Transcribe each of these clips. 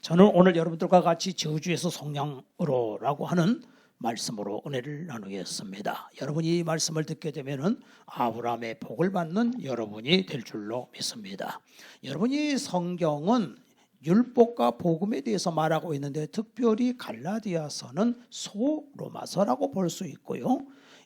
저는 오늘 여러분들과 같이 저주에서 성령으로라고 하는 말씀으로 은혜를 나누겠습니다. 여러분이 이 말씀을 듣게 되면은 아브라함의 복을 받는 여러분이 될 줄로 믿습니다. 여러분이 성경은 율법과 복음에 대해서 말하고 있는데 특별히 갈라디아서는 소로마서라고 볼 수 있고요.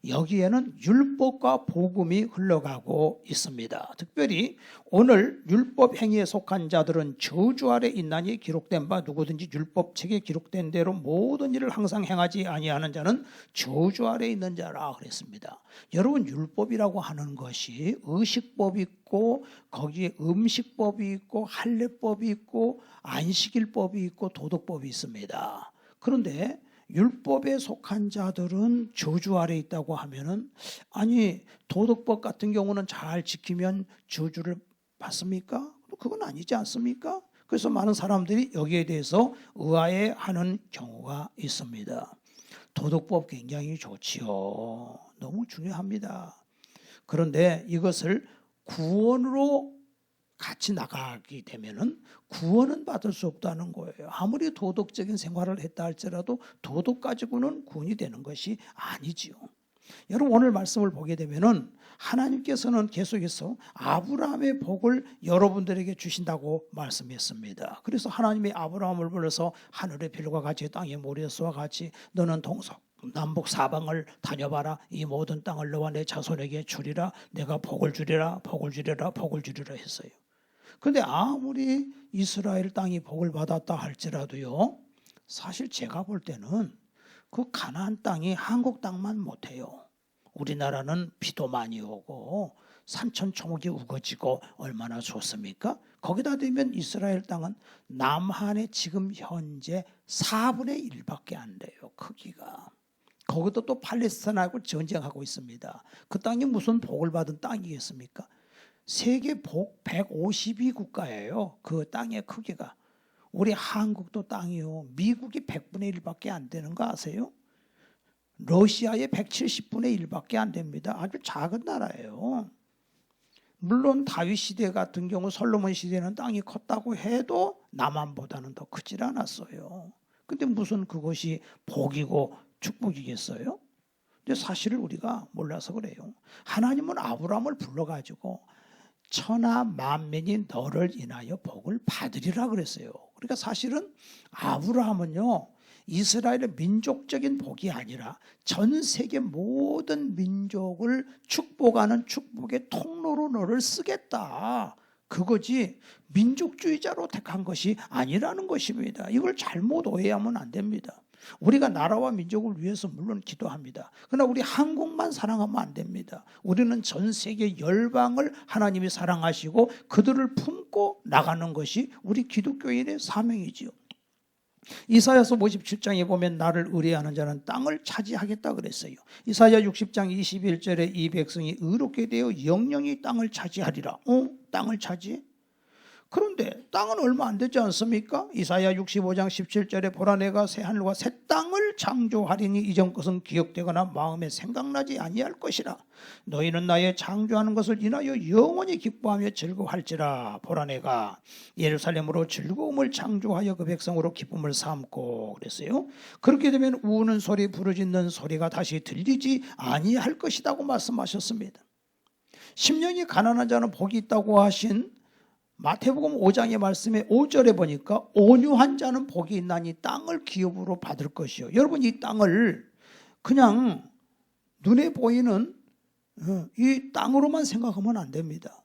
여기에는 율법과 복음이 흘러가고 있습니다. 특별히 오늘 율법 행위에 속한 자들은 저주 아래 있나니 기록된 바 누구든지 율법책에 기록된 대로 모든 일을 항상 행하지 아니하는 자는 저주 아래 있는 자라 그랬습니다. 여러분, 율법이라고 하는 것이 의식법이 있고 거기에 음식법이 있고 할례법이 있고 안식일법이 있고 도덕법이 있습니다. 그런데 율법에 속한 자들은 저주 아래 있다고 하면은, 아니 도덕법 같은 경우는 잘 지키면 저주를 받습니까? 그건 아니지 않습니까? 그래서 많은 사람들이 여기에 대해서 의아해하는 경우가 있습니다. 도덕법 굉장히 좋지요. 너무 중요합니다. 그런데 이것을 구원으로 같이 나가게 되면은 구원은 받을 수 없다는 거예요. 아무리 도덕적인 생활을 했다 할지라도 도덕 가지고는 구원이 되는 것이 아니지요. 여러분, 오늘 말씀을 보게 되면은 하나님께서는 계속해서 아브라함의 복을 여러분들에게 주신다고 말씀했습니다. 그래서 하나님이 아브라함을 불러서 하늘의 별과 같이 땅의 모래수와 같이 너는 동서 남북 사방을 다녀봐라. 이 모든 땅을 너와 내 자손에게 주리라. 내가 복을 주리라, 복을 주리라, 복을 주리라 했어요. 그런데 아무리 이스라엘 땅이 복을 받았다 할지라도요, 사실 제가 볼 때는 그 가나안 땅이 한국 땅만 못해요. 우리나라는 비도 많이 오고 산천초목이 우거지고 얼마나 좋습니까? 거기다 대면 이스라엘 땅은 남한의 지금 현재 4분의 1밖에 안 돼요. 크기가. 거기도 또 팔레스타인하고 전쟁하고 있습니다. 그 땅이 무슨 복을 받은 땅이겠습니까? 세계 복 152국가예요. 그 땅의 크기가. 우리 한국도 땅이요. 미국이 100분의 1밖에 안 되는 거 아세요? 러시아의 170분의 1밖에 안 됩니다. 아주 작은 나라예요. 물론 다윗 시대 같은 경우 솔로몬 시대는 땅이 컸다고 해도 남한보다는 더 크질 않았어요. 근데 무슨 그것이 복이고 축복이겠어요? 근데 사실을 우리가 몰라서 그래요. 하나님은 아브라함을 불러가지고 천하 만민이 너를 인하여 복을 받으리라 그랬어요. 그러니까 사실은 아브라함은요, 이스라엘의 민족적인 복이 아니라 전 세계 모든 민족을 축복하는 축복의 통로로 너를 쓰겠다. 그거지 민족주의자로 택한 것이 아니라는 것입니다. 이걸 잘못 오해하면 안 됩니다. 우리가 나라와 민족을 위해서 물론 기도합니다. 그러나 우리 한국만 사랑하면 안 됩니다. 우리는 전 세계 열방을 하나님이 사랑하시고 그들을 품고 나가는 것이 우리 기독교인의 사명이지요. 이사야서 57장에 보면 나를 의뢰하는 자는 땅을 차지하겠다 그랬어요. 이사야 60장 21절에 이 백성이 의롭게 되어 영영이 땅을 차지하리라. 땅을 차지해? 그런데 땅은 얼마 안 되지 않습니까? 이사야 65장 17절에 보라 내가 새 하늘과 새 땅을 창조하리니 이전 것은 기억되거나 마음에 생각나지 아니할 것이라. 너희는 나의 창조하는 것을 인하여 영원히 기뻐하며 즐거워할지라. 보라 내가 예루살렘으로 즐거움을 창조하여 그 백성으로 기쁨을 삼고 그랬어요. 그렇게 되면 우는 소리 부르짖는 소리가 다시 들리지 아니할 것이라고 말씀하셨습니다. 심령이 가난한 자는 복이 있다고 하신 마태복음 5장의 말씀에 5절에 보니까 온유한 자는 복이 있나니 땅을 기업으로 받을 것이요. 여러분, 이 땅을 그냥 눈에 보이는 이 땅으로만 생각하면 안 됩니다.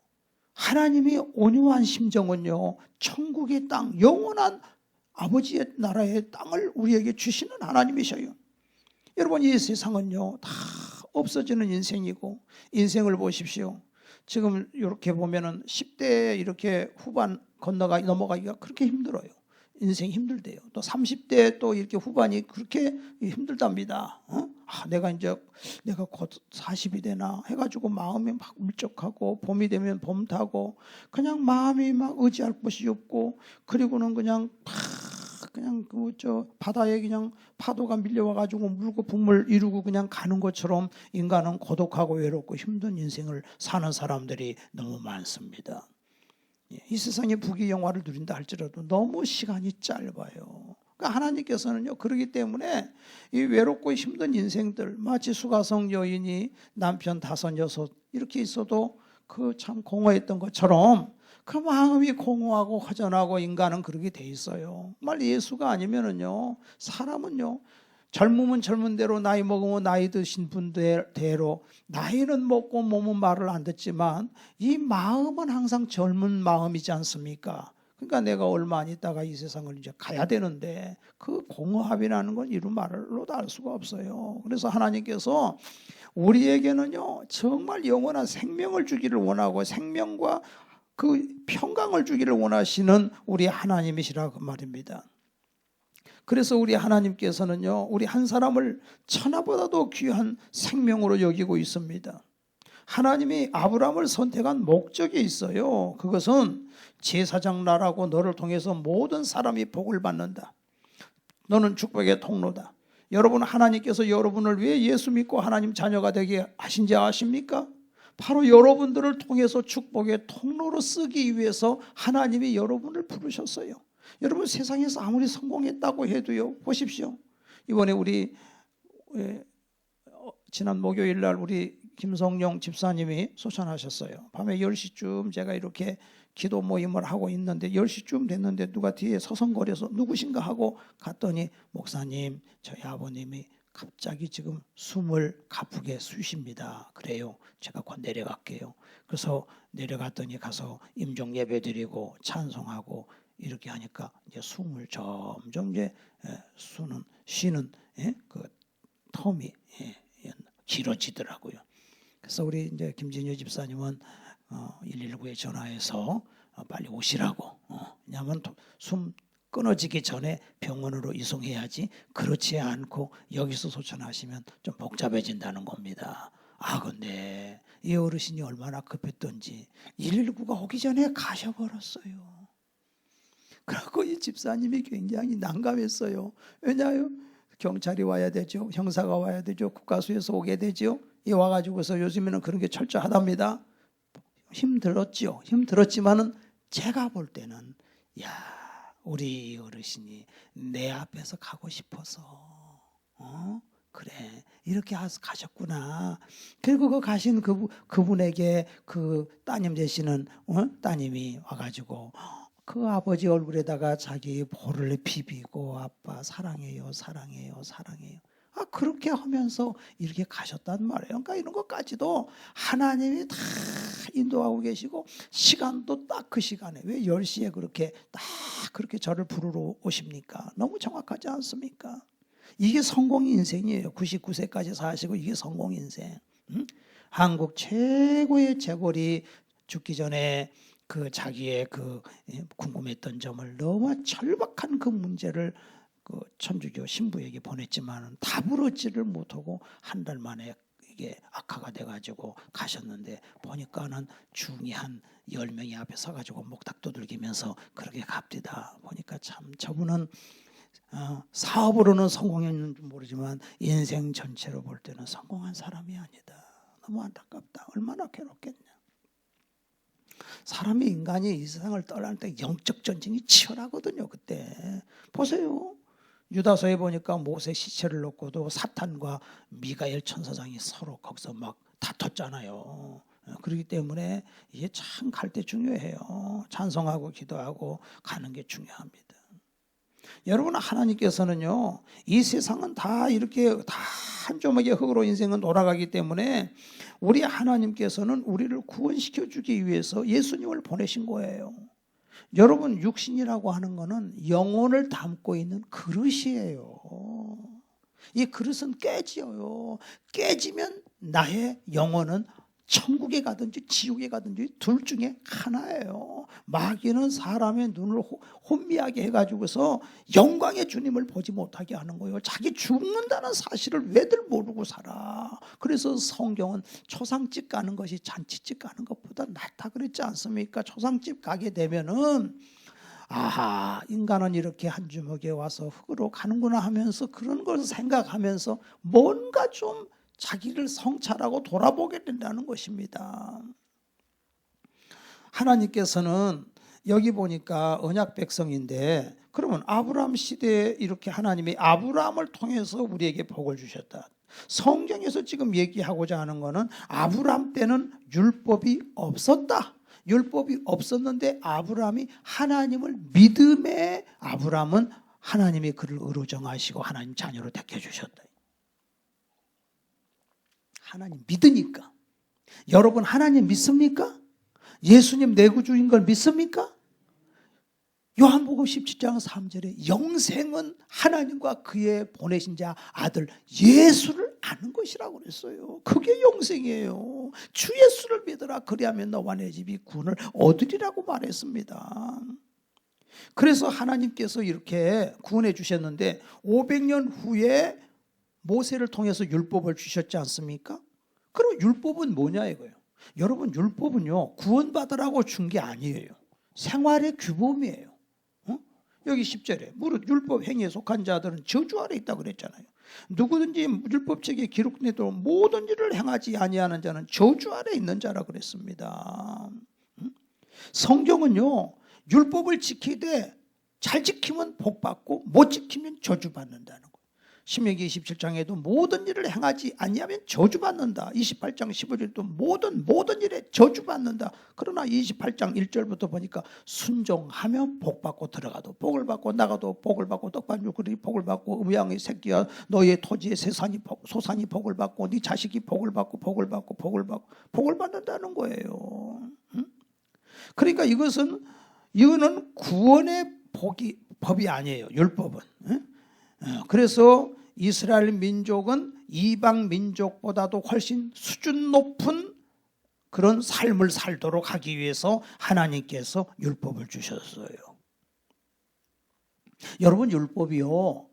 하나님이 온유한 심정은요, 천국의 땅, 영원한 아버지의 나라의 땅을 우리에게 주시는 하나님이셔요. 여러분, 이 세상은요 다 없어지는 인생이고, 인생을 보십시오. 지금 이렇게 보면은 10대 이렇게 후반 넘어가기가 그렇게 힘들어요. 인생 힘들대요. 또 30대 또 이렇게 후반이 그렇게 힘들답니다. 내가 곧 40이 되나 해가지고 마음이 막 울적하고, 봄이 되면 봄 타고 그냥 마음이 막 의지할 곳이 없고, 그리고는 그냥 바다에 그냥 파도가 밀려와가지고 물고 북물 이루고 그냥 가는 것처럼 인간은 고독하고 외롭고 힘든 인생을 사는 사람들이 너무 많습니다. 이 세상의 부귀영화를 누린다 할지라도 너무 시간이 짧아요. 그러니까 하나님께서는요, 그러기 때문에 이 외롭고 힘든 인생들, 마치 수가성 여인이 남편 5, 6 이렇게 있어도 그 참 공허했던 것처럼 그 마음이 공허하고 허전하고 인간은 그렇게 돼 있어요. 정말 예수가 아니면은요, 사람은요, 젊으면 젊은 대로, 나이 먹으면 나이 드신 분대로, 나이는 먹고 몸은 말을 안 듣지만 이 마음은 항상 젊은 마음이지 않습니까? 그러니까 내가 얼마 안 있다가 이 세상을 이제 가야 되는데 그 공허함이라는 건 이루 말로도 알 수가 없어요. 그래서 하나님께서 우리에게는요, 정말 영원한 생명을 주기를 원하고 생명과 그 평강을 주기를 원하시는 우리 하나님이시라고 말입니다. 그래서 우리 하나님께서는요, 우리 한 사람을 천하보다도 귀한 생명으로 여기고 있습니다. 하나님이 아브라함을 선택한 목적이 있어요. 그것은 제사장 나라고 너를 통해서 모든 사람이 복을 받는다. 너는 축복의 통로다. 여러분, 하나님께서 여러분을 왜 예수 믿고 하나님 자녀가 되게 하신지 아십니까? 바로 여러분들을 통해서 축복의 통로로 쓰기 위해서 하나님이 여러분을 부르셨어요. 여러분, 세상에서 아무리 성공했다고 해도요, 보십시오. 이번에 우리 지난 목요일 날 우리 김성용 집사님이 소천하셨어요. 밤에 10시쯤 제가 이렇게 기도 모임을 하고 있는데 10시쯤 됐는데 누가 뒤에 서성거려서 누구신가 하고 갔더니, 목사님, 저희 아버님이 갑자기 지금 숨을 가쁘게 쉬십니다. 그래요. 제가 곧 내려갈게요. 그래서 내려갔더니 가서 임종 예배 드리고 찬송하고 이렇게 하니까 이제 숨을 점점 이제 쉬는 그 텀이 길어지더라고요. 그래서 우리 이제 김진유 집사님은 119에 전화해서 빨리 오시라고. 왜냐하면 숨 끊어지기 전에 병원으로 이송해야지, 그렇지 않고 여기서 소천하시면 좀 복잡해진다는 겁니다. 근데 이 어르신이 얼마나 급했던지 119가 오기 전에 가셔버렸어요. 그리고 이 집사님이 굉장히 난감했어요. 왜냐하면 경찰이 와야 되죠. 형사가 와야 되죠. 국가수에서 오게 되죠. 이 와가지고서 요즘에는 그런 게 철저하답니다. 힘들었죠. 힘들었지만은 제가 볼 때는, 우리 어르신이 내 앞에서 가고 싶어서 그래, 이렇게 가셨구나. 그리고 그 가신 그분에게 그 따님 되시는 따님이 와가지고 그 아버지 얼굴에다가 자기 볼을 비비고, 아빠 사랑해요, 사랑해요, 사랑해요. 그렇게 하면서 이렇게 가셨단 말이에요. 그러니까 이런 것까지도 하나님이 다 인도하고 계시고, 시간도 딱 그 시간에, 왜 10시에 그렇게 딱 그렇게 저를 부르러 오십니까? 너무 정확하지 않습니까? 이게 성공 인생이에요. 99세까지 사시고 이게 성공 인생. 한국 최고의 재벌이 죽기 전에 그 자기의 그 궁금했던 점을, 너무 절박한 그 문제를 그 천주교 신부에게 보냈지만 답을 얻지를 못하고 한 달 만에 이게 악화가 돼가지고 가셨는데, 보니까는 중이 한 10명이 앞에 서가지고 목탁 두들기면서 그렇게 갑디다. 보니까 참 저분은 사업으로는 성공했는지 모르지만 인생 전체로 볼 때는 성공한 사람이 아니다. 너무 안타깝다. 얼마나 괴롭겠냐. 사람이, 인간이 이 세상을 떠날 때 영적 전쟁이 치열하거든요. 그때 보세요. 유다서에 보니까 모세 시체를 놓고도 사탄과 미가엘 천사장이 서로 거기서 막 다퉜잖아요. 그렇기 때문에 이게 참 갈 때 중요해요. 찬송하고 기도하고 가는 게 중요합니다. 여러분, 하나님께서는요, 이 세상은 다 이렇게 다 한 조목의 흙으로 인생은 돌아가기 때문에 우리 하나님께서는 우리를 구원시켜 주기 위해서 예수님을 보내신 거예요. 여러분, 육신이라고 하는 거는 영혼을 담고 있는 그릇이에요. 이 그릇은 깨져요. 깨지면 나의 영혼은 천국에 가든지 지옥에 가든지 둘 중에 하나예요. 마귀는 사람의 눈을 혼미하게 해가지고서 영광의 주님을 보지 못하게 하는 거예요. 자기 죽는다는 사실을 왜들 모르고 살아. 그래서 성경은 초상집 가는 것이 잔치집 가는 것보다 낫다 그랬지 않습니까? 초상집 가게 되면은 인간은 이렇게 한 주먹에 와서 흙으로 가는구나 하면서 그런 걸 생각하면서 뭔가 좀 자기를 성찰하고 돌아보게 된다는 것입니다. 하나님께서는 여기 보니까 언약 백성인데 그러면 아브라함 시대에 이렇게 하나님이 아브라함을 통해서 우리에게 복을 주셨다. 성경에서 지금 얘기하고자 하는 것은 아브라함 때는 율법이 없었다. 율법이 없었는데 아브라함이 하나님을 믿음에 아브라함은 하나님이 그를 의로 정하시고 하나님 자녀로 택해주셨다. 하나님 믿으니까. 여러분 하나님 믿습니까? 예수님 내 구주인 걸 믿습니까? 요한복음 17장 3절에 영생은 하나님과 그의 보내신 자 아들 예수를 아는 것이라고 그랬어요. 그게 영생이에요. 주 예수를 믿으라 그리하면 너와 내 집이 구원을 얻으리라고 말했습니다. 그래서 하나님께서 이렇게 구원해 주셨는데 500년 후에 모세를 통해서 율법을 주셨지 않습니까? 그럼 율법은 뭐냐 이거예요. 여러분 율법은요 구원받으라고 준 게 아니에요. 생활의 규범이에요. 여기 10절에 무릇 율법 행위에 속한 자들은 저주 아래 있다고 그랬잖아요. 누구든지 율법책에 기록되도 모든 일을 행하지 아니하는 자는 저주 아래 있는 자라 그랬습니다. 성경은요 율법을 지키되 잘 지키면 복받고 못 지키면 저주받는다는 거예요. 신명기 27장에도 모든 일을 행하지 아니하면 저주받는다. 28장 15절에도 모든 일에 저주받는다. 그러나 28장 1절부터 보니까 순종하면 복받고 들어가도 복을 받고 나가도 복을 받고 떡반 육그리 복을 받고 음양의 새끼야 너의 토지의 소산이 복을 받고 네 자식이 복을 받고 복을 받고 복을 받고 복을 받는다는 거예요. 그러니까 이거는 구원의 법이 아니에요. 율법은. 그래서 이스라엘 민족은 이방 민족보다도 훨씬 수준 높은 그런 삶을 살도록 하기 위해서 하나님께서 율법을 주셨어요. 여러분 율법이요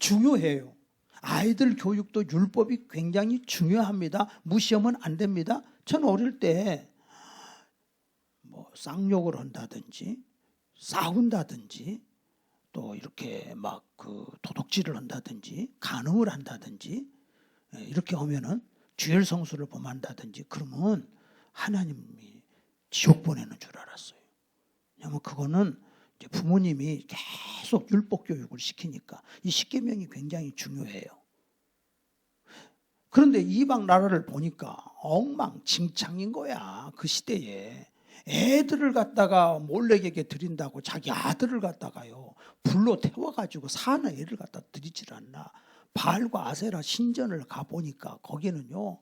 중요해요. 아이들 교육도 율법이 굉장히 중요합니다. 무시하면 안 됩니다. 저는 어릴 때 뭐 쌍욕을 한다든지 싸운다든지 또 이렇게 막 그 도둑질을 한다든지 간음을 한다든지 이렇게 하면은 주일 성수를 범한다든지 그러면 하나님이 지옥 보내는 줄 알았어요. 왜냐하면 그거는 이제 부모님이 계속 율법 교육을 시키니까 이 십계명이 굉장히 중요해요. 그런데 이방 나라를 보니까 엉망진창인 거야. 그 시대에. 애들을 갖다가 몰래에게 드린다고 자기 아들을 갖다가요 불로 태워가지고 사는 애를 갖다 드리질 않나. 바알과 아세라 신전을 가보니까 거기는요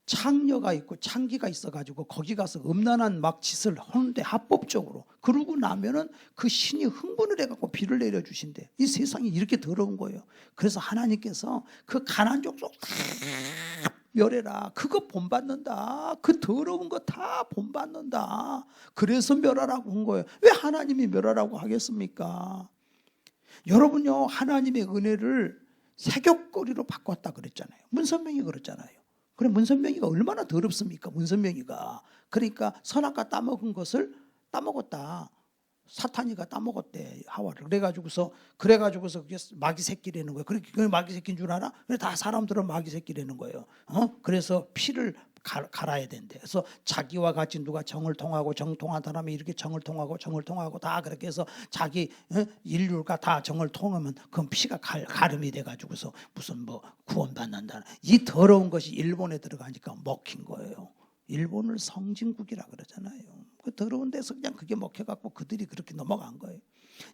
창녀가 있고 창기가 있어가지고 거기 가서 음란한 막 짓을 하는데 합법적으로 그러고 나면은 그 신이 흥분을 해갖고 비를 내려주신대. 이 세상이 이렇게 더러운 거예요. 그래서 하나님께서 그 가난 족속 멸해라. 그거 본받는다. 그 더러운 거 다 본받는다. 그래서 멸하라고 한 거예요. 왜 하나님이 멸하라고 하겠습니까? 여러분요 하나님의 은혜를 세격거리로 바꿨다 그랬잖아요. 문선명이 그랬잖아요. 그래 문선명이가 얼마나 더럽습니까? 문선명이가. 그러니까 선악과 따먹은 것을 따먹었다. 사탄이가 따먹었대 하와를. 그래가지고서 그게 마귀 새끼라는 거예요. 그게 마귀 새끼인 줄 알아? 그래 다 사람들은 마귀 새끼라는 거예요. 그래서 피를 갈아야 된대. 그래서 자기와 같이 누가 정을 통하고 정통한 사람이 이렇게 정을 통하고 다 그렇게 해서 자기 인류가 다 정을 통하면 그건 피가 가름이 돼가지고서 무슨 뭐 구원받는다는 이 더러운 것이 일본에 들어가니까 먹힌 거예요. 일본을 성진국이라 그러잖아요. 그 더러운 데서 그냥 그게 먹혀갖고 그들이 그렇게 넘어간 거예요.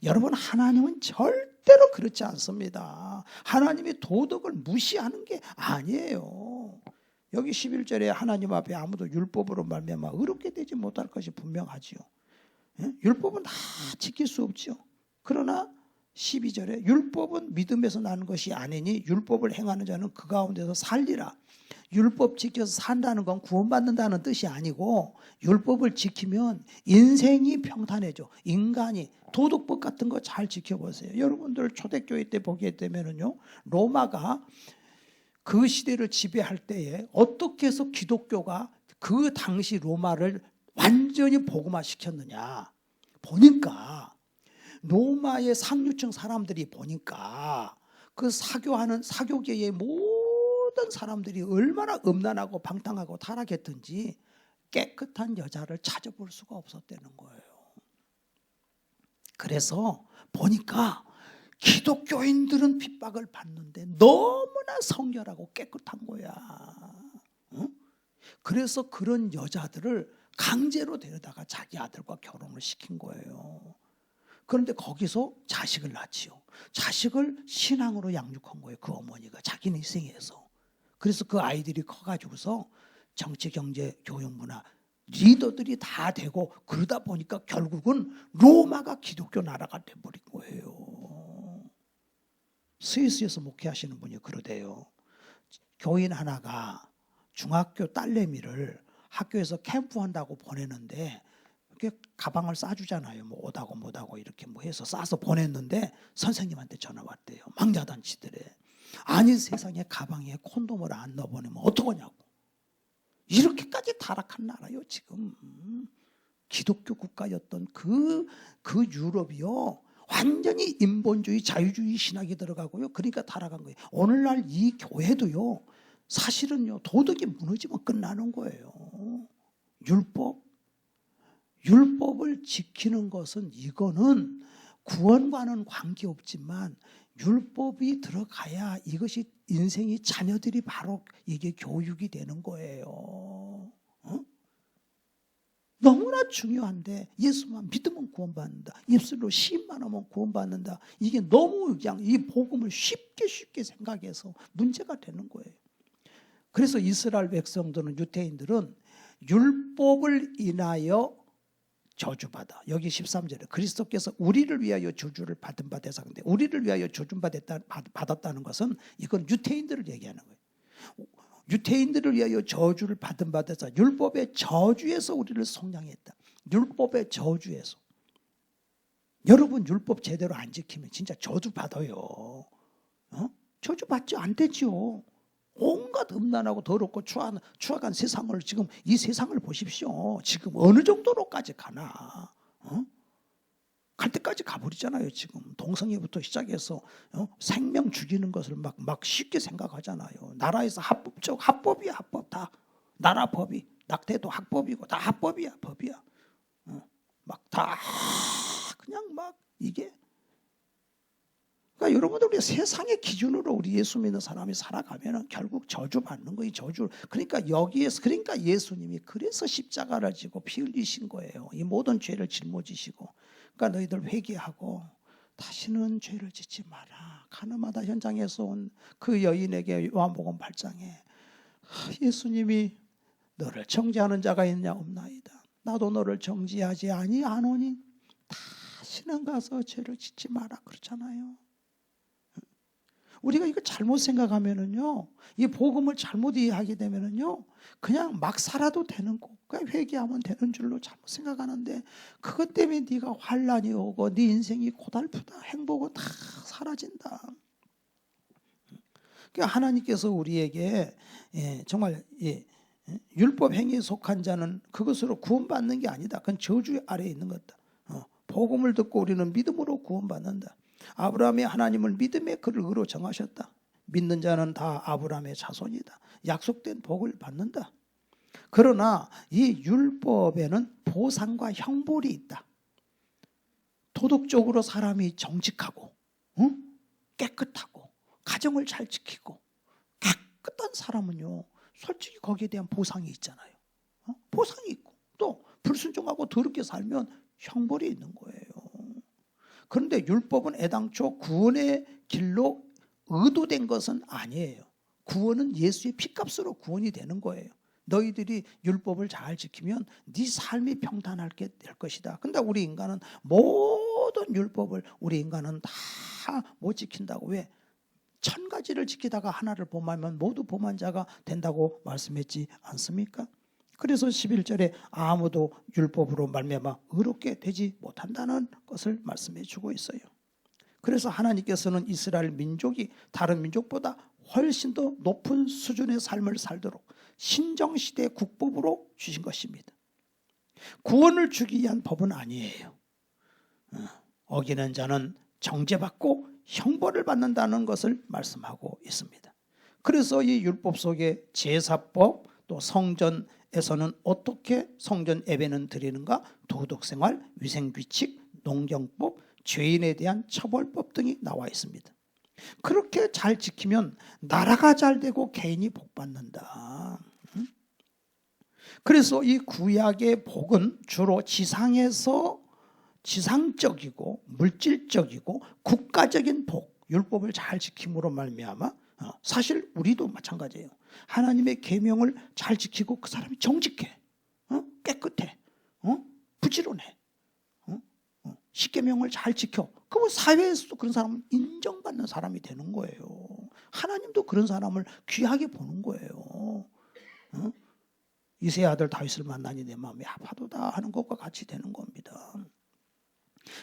여러분 하나님은 절대로 그렇지 않습니다. 하나님이 도덕을 무시하는 게 아니에요. 여기 11절에 하나님 앞에 아무도 율법으로 말미암아 의롭게 되지 못할 것이 분명하지요. 율법은 다 지킬 수 없죠. 그러나 12절에 율법은 믿음에서 나는 것이 아니니 율법을 행하는 자는 그 가운데서 살리라. 율법 지켜서 산다는 건 구원받는다는 뜻이 아니고 율법을 지키면 인생이 평탄해져. 인간이 도덕법 같은 거 잘 지켜보세요. 여러분들 초대교회 때 보게 되면은요 로마가 그 시대를 지배할 때에 어떻게 해서 기독교가 그 당시 로마를 완전히 복음화시켰느냐 보니까 로마의 상류층 사람들이 보니까 그 사교계의 모든 사람들이 얼마나 음란하고 방탕하고 타락했든지 깨끗한 여자를 찾아볼 수가 없었다는 거예요. 그래서 보니까 기독교인들은 핍박을 받는데 너무나 성결하고 깨끗한 거야. 응? 그래서 그런 여자들을 강제로 데려다가 자기 아들과 결혼을 시킨 거예요. 그런데 거기서 자식을 낳지요. 자식을 신앙으로 양육한 거예요. 그 어머니가 자기는 희생해서. 그래서 그 아이들이 커가지고서 정치, 경제, 교육, 문화 리더들이 다 되고 그러다 보니까 결국은 로마가 기독교 나라가 돼버린 거예요. 스위스에서 목회하시는 분이 그러대요. 교인 하나가 중학교 딸내미를 학교에서 캠프한다고 보내는데 이렇게 가방을 싸주잖아요. 뭐 오다고 못하고 이렇게 뭐 해서 싸서 보냈는데 선생님한테 전화 왔대요. 망자단치들에. 아니 세상에 가방에 콘돔을 안 넣어보내면 어떡하냐고. 이렇게까지 타락한 나라요 지금. 기독교 국가였던 그 유럽이요. 완전히 인본주의 자유주의 신학이 들어가고요. 그러니까 타락한 거예요. 오늘날 이 교회도요. 사실은요. 도덕이 무너지면 끝나는 거예요. 율법을 지키는 것은 이거는 구원과는 관계없지만 율법이 들어가야 이것이 인생이 자녀들이 바로 이게 교육이 되는 거예요. 너무나 중요한데 예수만 믿으면 구원받는다. 입술로 시인만 하면 구원받는다. 이게 너무 그냥 이 복음을 쉽게 생각해서 문제가 되는 거예요. 그래서 이스라엘 백성들은 유대인들은 율법을 인하여 저주받아. 여기 13절에 그리스도께서 우리를 위하여 저주를 받은 바 되사. 근데 우리를 위하여 받았다는 것은 이건 유대인들을 얘기하는 거예요. 유대인들을 위하여 저주를 받은 바 되사. 율법의 저주에서 우리를 속량했다. 율법의 저주에서. 여러분 율법 제대로 안 지키면 진짜 저주 받아요. 저주 받지 안 되죠. 온갖 음란하고 더럽고 추악한 세상을 지금 이 세상을 보십시오. 지금 어느 정도로까지 가나? 갈 때까지 가버리잖아요. 지금 동성애부터 시작해서 생명 죽이는 것을 막 쉽게 생각하잖아요. 나라에서 합법이야 합법 다. 나라 법이 낙태도 합법이고 다 합법이야 법이야. 막 다 그냥 막 이게. 그러니까 여러분들 우리 세상의 기준으로 우리 예수 믿는 사람이 살아가면은 결국 저주받는 거예요. 저주. 그러니까 그러니까 예수님이 그래서 십자가를 지고 피 흘리신 거예요. 이 모든 죄를 짊어지시고. 그러니까 너희들 회개하고 다시는 죄를 짓지 마라. 가늠하다 현장에서 온 그 여인에게 요한복음 8장에 예수님이 너를 정죄하는 자가 있냐 없나이다. 나도 너를 정죄하지 아니하노니 다시는 가서 죄를 짓지 마라 그렇잖아요. 우리가 이거 잘못 생각하면은요, 이 복음을 잘못 이해하게 되면은요, 그냥 막 살아도 되는 거, 그냥 회개하면 되는 줄로 잘못 생각하는데, 그것 때문에 네가 환란이 오고, 네 인생이 고달프다, 행복은 다 사라진다. 그러니까 하나님께서 우리에게 정말 율법 행위에 속한 자는 그것으로 구원받는 게 아니다. 그건 저주 아래에 있는 것다. 복음을 듣고 우리는 믿음으로 구원받는다. 아브라함이 하나님을 믿음의 그를 의로 정하셨다. 믿는 자는 다 아브라함의 자손이다. 약속된 복을 받는다. 그러나 이 율법에는 보상과 형벌이 있다. 도덕적으로 사람이 정직하고 깨끗하고 가정을 잘 지키고 깨끗한 사람은요, 솔직히 거기에 대한 보상이 있잖아요. 보상이 있고 또 불순종하고 더럽게 살면 형벌이 있는 거예요. 그런데 율법은 애당초 구원의 길로 의도된 것은 아니에요. 구원은 예수의 피값으로 구원이 되는 거예요. 너희들이 율법을 잘 지키면 네 삶이 평탄하게 될 것이다. 근데 우리 인간은 모든 율법을 우리 인간은 다 못 지킨다고. 왜? 1000가지를 지키다가 하나를 범하면 모두 범한 자가 된다고 말씀했지 않습니까? 그래서 11절에 아무도 율법으로 말미암아 의롭게 되지 못한다는 것을 말씀해 주고 있어요. 그래서 하나님께서는 이스라엘 민족이 다른 민족보다 훨씬 더 높은 수준의 삶을 살도록 신정시대 국법으로 주신 것입니다. 구원을 주기 위한 법은 아니에요. 어기는 자는 정죄받고 형벌을 받는다는 것을 말씀하고 있습니다. 그래서 이 율법 속에 제사법 또 성전에서는 어떻게 성전 예배는 드리는가, 도덕생활, 위생규칙, 농경법, 죄인에 대한 처벌법 등이 나와 있습니다. 그렇게 잘 지키면 나라가 잘 되고 개인이 복 받는다. 그래서 이 구약의 복은 주로 지상적이고 물질적이고 국가적인 복, 율법을 잘 지킴으로 말미암아 사실 우리도 마찬가지예요. 하나님의 계명을 잘 지키고 그 사람이 정직해, 깨끗해, 부지런해, 십계명을 잘 지켜. 그럼 사회에서도 그런 사람은 인정받는 사람이 되는 거예요. 하나님도 그런 사람을 귀하게 보는 거예요. 이새의 아들 다윗을 만나니 내 마음이 아파도다 하는 것과 같이 되는 겁니다.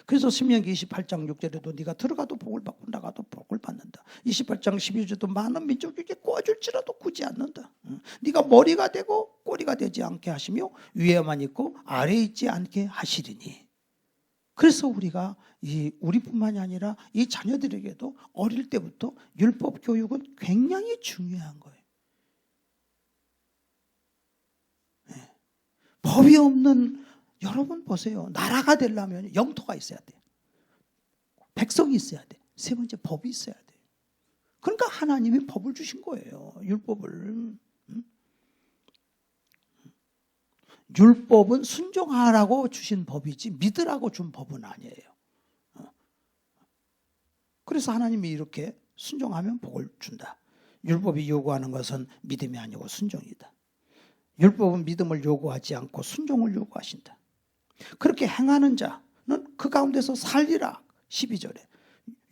그래서 신명기 28장 6절에도 네가 들어가도 복을 받고 나가도 복을 받는다. 28장 12절에도 많은 민족에게 꼬아줄지라도 굳지 않는다. 네가 머리가 되고 꼬리가 되지 않게 하시며 위에만 있고 아래에 있지 않게 하시리니. 그래서 우리뿐만이 아니라 이 자녀들에게도 어릴 때부터 율법 교육은 굉장히 중요한 거예요. 법이 없는, 여러분 보세요. 나라가 되려면 영토가 있어야 돼요. 백성이 있어야 돼. 세 번째 법이 있어야 돼요. 그러니까 하나님이 법을 주신 거예요. 율법을. 율법은 순종하라고 주신 법이지 믿으라고 준 법은 아니에요. 그래서 하나님이 이렇게 순종하면 복을 준다. 율법이 요구하는 것은 믿음이 아니고 순종이다. 율법은 믿음을 요구하지 않고 순종을 요구하신다. 그렇게 행하는 자는 그 가운데서 살리라. 12절에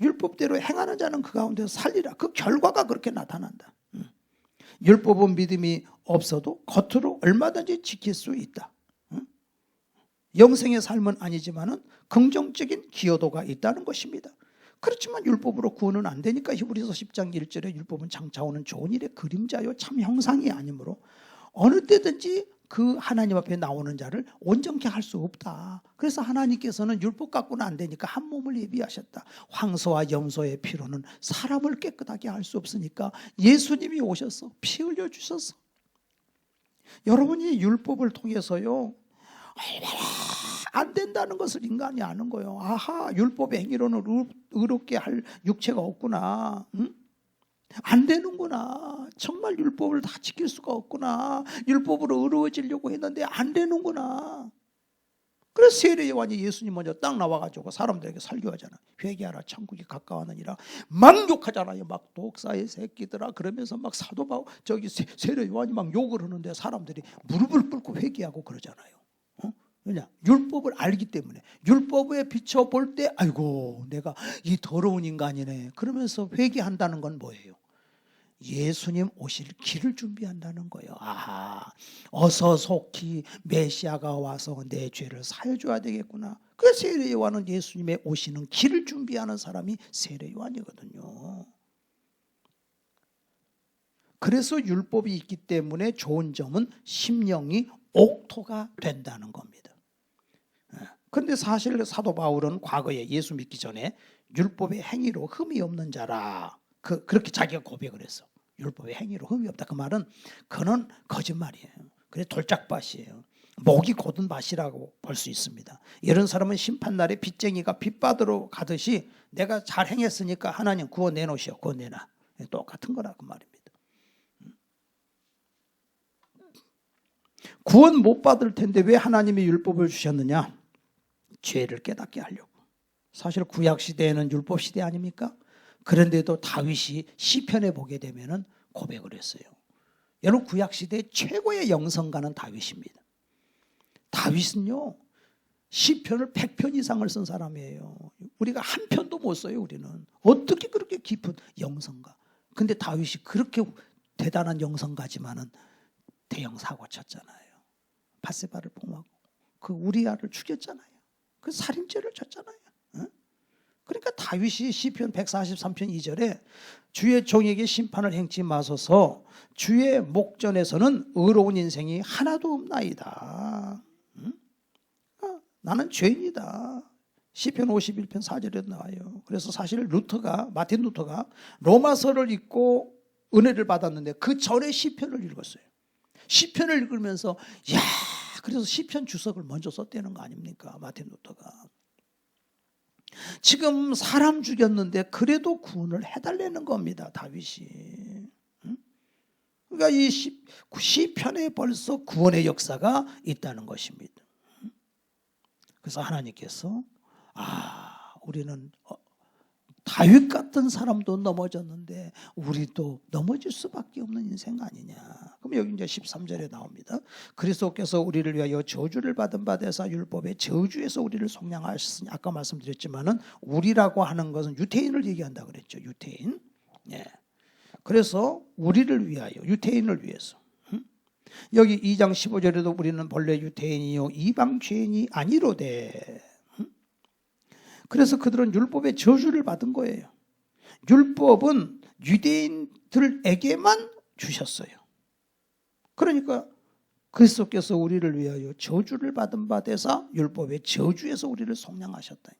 율법대로 행하는 자는 그 가운데서 살리라. 그 결과가 그렇게 나타난다. 율법은 믿음이 없어도 겉으로 얼마든지 지킬 수 있다. 영생의 삶은 아니지만은 긍정적인 기여도가 있다는 것입니다. 그렇지만 율법으로 구원은 안 되니까 히브리서 10장 1절에 율법은 장차 오는 좋은 일의 그림자요 참 형상이 아니므로 어느 때든지 그 하나님 앞에 나오는 자를 온전케 할 수 없다. 그래서 하나님께서는 율법 갖고는 안 되니까 한 몸을 예비하셨다. 황소와 염소의 피로는 사람을 깨끗하게 할 수 없으니까 예수님이 오셔서 피 흘려 주셨어. 여러분이 율법을 통해서요 얼마나 안 된다는 것을 인간이 아는 거예요. 아하, 율법의 행위로는 의롭게 할 육체가 없구나. 안 되는구나. 정말 율법을 다 지킬 수가 없구나. 율법으로 의로워지려고 했는데 안 되는구나. 그래서 세례 요한이 예수님 먼저 딱 나와가지고 사람들에게 설교하잖아. 회개하라 천국이 가까워하느니라. 막 욕하잖아요. 막 독사의 새끼들아 그러면서 막 사도 바울 세례 요한이 막 욕을 하는데 사람들이 무릎을 꿇고 회개하고 그러잖아요. 왜냐? 율법을 알기 때문에. 율법에 비춰볼 때 아이고 내가 이 더러운 인간이네 그러면서 회개한다는 건 뭐예요? 예수님 오실 길을 준비한다는 거예요. 아하, 어서 속히 메시아가 와서 내 죄를 사해줘야 되겠구나. 그 세례 요한은 예수님의 오시는 길을 준비하는 사람이 세례 요한이거든요. 그래서 율법이 있기 때문에 좋은 점은 심령이 옥토가 된다는 겁니다. 그런데 사실 사도 바울은 과거에 예수 믿기 전에 율법의 행위로 흠이 없는 자라 그렇게 자기가 고백을 했어. 율법의 행위로 흠이 없다. 그 말은 그는 거짓말이에요. 그래 돌짝밭이에요. 목이 곧은 밭이라고 볼 수 있습니다. 이런 사람은 심판날에 빚쟁이가 빚받으러 가듯이 내가 잘 행했으니까 하나님 구원 내놓으시오. 구원 내놔. 똑같은 거라 그 말입니다. 구원 못 받을 텐데 왜 하나님이 율법을 주셨느냐? 죄를 깨닫게 하려고. 사실 구약 시대에는 율법 시대 아닙니까? 그런데도 다윗이 시편에 보게 되면은 고백을 했어요. 여러분 구약 시대 최고의 영성가는 다윗입니다. 다윗은요 시편을 100편 이상을 쓴 사람이에요. 우리가 한 편도 못 써요. 우리는 어떻게 그렇게 깊은 영성가? 근데 다윗이 그렇게 대단한 영성가지만은 대형 사고 쳤잖아요. 바세바를 범하고 그 우리아를 죽였잖아요. 그 살인죄를 졌잖아요. 그러니까 다윗이 시편 143편 2절에 주의 종에게 심판을 행치 마소서 주의 목전에서는 의로운 인생이 하나도 없나이다. 나는 죄인이다. 시편 51편 4절에도 나와요. 그래서 사실 마틴 루터가 로마서를 읽고 은혜를 받았는데 그 전에 시편을 읽었어요. 시편을 읽으면서 그래서 시편 주석을 먼저 썼다는 거 아닙니까? 마틴 루터가. 지금 사람 죽였는데 그래도 구원을 해달라는 겁니다, 다윗이. 그러니까 이 시편에 벌써 구원의 역사가 있다는 것입니다. 그래서 하나님께서 우리는 다윗 같은 사람도 넘어졌는데 우리도 넘어질 수밖에 없는 인생 아니냐. 그럼 여기 이제 13절에 나옵니다. 그리스도께서 우리를 위하여 저주를 받은 바 되사 율법의 저주에서 우리를 속량하셨으니, 아까 말씀드렸지만은 우리라고 하는 것은 유태인을 얘기한다 그랬죠. 유태인. 예. 그래서 우리를 위하여, 유태인을 위해서. 여기 2장 15절에도 우리는 본래 유태인이요 이방 죄인이 아니로되. 그래서 그들은 율법의 저주를 받은 거예요. 율법은 유대인들에게만 주셨어요. 그러니까 그리스도께서 우리를 위하여 저주를 받은 바 되사 율법의 저주에서 우리를 속량하셨다.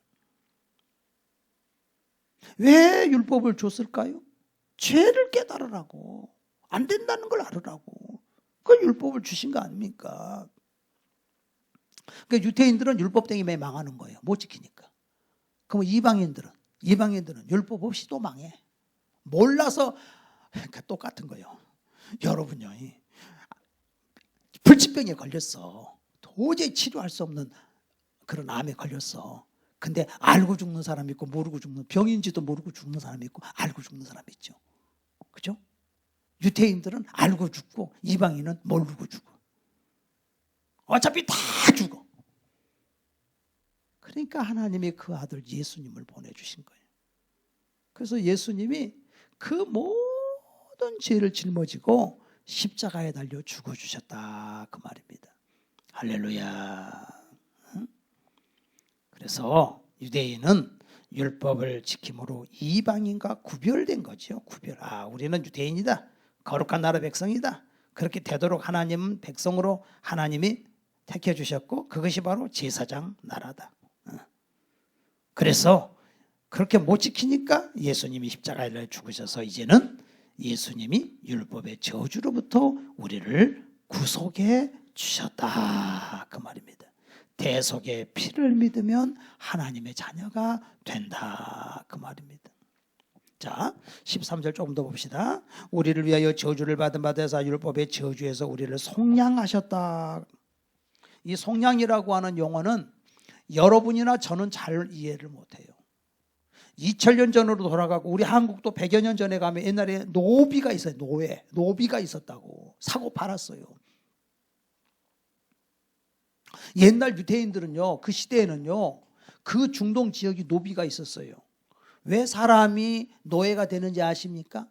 왜 율법을 줬을까요? 죄를 깨달으라고, 안 된다는 걸 알으라고. 그 율법을 주신 거 아닙니까? 그러니까 유태인들은 율법 때문에 망하는 거예요. 못 지키니까. 그럼 이방인들은 율법 없이 또 망해. 몰라서. 그러니까 똑같은 거예요. 여러분요, 불치병에 걸렸어. 도저히 치료할 수 없는 그런 암에 걸렸어. 근데 알고 죽는 사람이 있고 모르고 죽는, 병인지도 모르고 죽는 사람이 있고 알고 죽는 사람이 있죠. 그죠? 유태인들은 알고 죽고 이방인은 모르고 죽어. 어차피 다 죽어. 그러니까 하나님이 그 아들 예수님을 보내주신 거예요. 그래서 예수님이 그 모든 죄를 짊어지고 십자가에 달려 죽어주셨다, 그 말입니다. 할렐루야. 그래서 유대인은 율법을 지킴으로 이방인과 구별된 거죠. 구별. 우리는 유대인이다, 거룩한 나라 백성이다, 그렇게 되도록 하나님은 백성으로 하나님이 택해 주셨고, 그것이 바로 제사장 나라다. 그래서 그렇게 못 지키니까 예수님이 십자가에 달려 죽으셔서 이제는 예수님이 율법의 저주로부터 우리를 구속해 주셨다, 그 말입니다. 대속의 피를 믿으면 하나님의 자녀가 된다, 그 말입니다. 자, 13절 조금 더 봅시다. 우리를 위하여 저주를 받은 바 되사 율법의 저주에서 우리를 속량하셨다. 이 속량이라고 하는 용어는 여러분이나 저는 잘 이해를 못해요. 2000년 전으로 돌아가고 우리 한국도 100여 년 전에 가면 옛날에 노비가 있어요. 노비가 있었다고. 사고 팔았어요. 옛날 유대인들은요, 그 시대에는요, 그 중동 지역이 노비가 있었어요. 왜 사람이 노예가 되는지 아십니까?